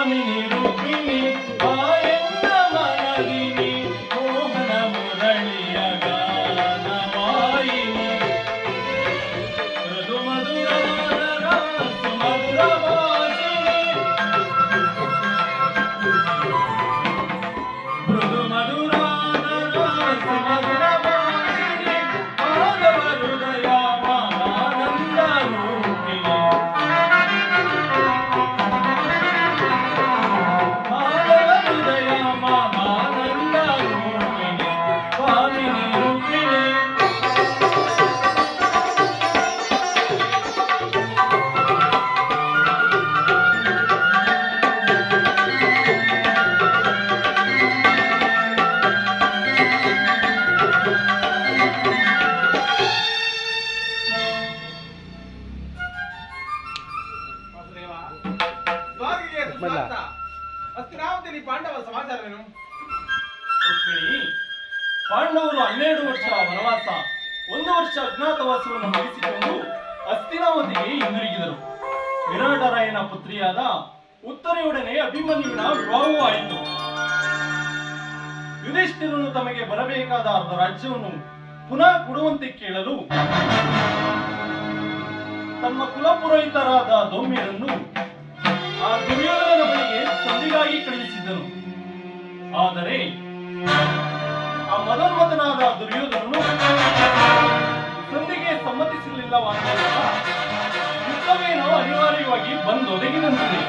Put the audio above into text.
ಕಾಮಿನಿ ರೂಪಿಣಿ ಆಯನ್ನ ಮನದಿನಿ ಮೋಹನ ಮುರಳಿಯ ಗಾನವಾಯಿನಿ ಮೃದು ಮಧುರವಾದ ಸುಮಧುರ ವಾಸಿನಿ ಮೃದು ಮಧುರಾದ ಸುಮಧುರ ವಾಸಿನಿ ಮಾಧವ ಹೃದಯ ಮಾನಂದ ರೂಪಿಣಿ ಮಾಧವ ಹೃದಯ ಮಾನಂದ ರೂಪಿಣಿ ಕಾಮಿನಿ ರೂಪಿಣಿ ವಾಸುದೇವ, ದ್ವಾರಕೆಗೆ ಸುಸ್ವಾಗತ. ಹಸ್ತಿನಾವತಿಯಲ್ಲಿ ಪಾಂಡವರ ಸಮಾಚಾರವೇನು? ರುಕ್ಮಿಣಿ, ಪಾಂಡವರು 12 ವರ್ಷ ವನವಾಸ 1 ವರ್ಷ ಅಜ್ಞಾತವಾಸವನ್ನು ಮುಗಿಸಿಕೊಂಡು ಹಸ್ತಿನಾವತಿಗೆ ಹಿಂದಿರುಗಿದರು. ವಿರಾಟರಾಯನ ಪುತ್ರಿಯಾದ ಉತ್ತರೆಯೊಡನೆ ಅಭಿಮನ್ಯುವಿನ ವಿವಾಹವೂ ಆಯಿತು. ಯುಧಿಷ್ಠಿರನು ತಮಗೆ ಬರಬೇಕಾದ ಅರ್ಧ ರಾಜ್ಯವನ್ನು ಪುನಃ ಕೊಡುವಂತೆ ಕೇಳಲು ತಮ್ಮ ಕುಲಪುರೋಹಿತರಾದ ದೌಮ್ಯರನ್ನು ಆ ದುರ್ಯೋಧನನ ಬಳಿಗೆ ಸಂಧಿಗಾಗಿ ಕಳುಹಿಸಿದ್ದನು. ಆದರೆ ಆ ಮದೋನ್ಮತನಾದ ದುರ್ಯೋಧನನು ಸಂಧಿಗೆ ಸಮ್ಮತಿಸಲಿಲ್ಲವಾದ್ದರಿಂದ ಯುದ್ಧವೇನೋ ಅನಿವಾರ್ಯವಾಗಿ ಬಂದೊದಗಿದಂತಿದೆ.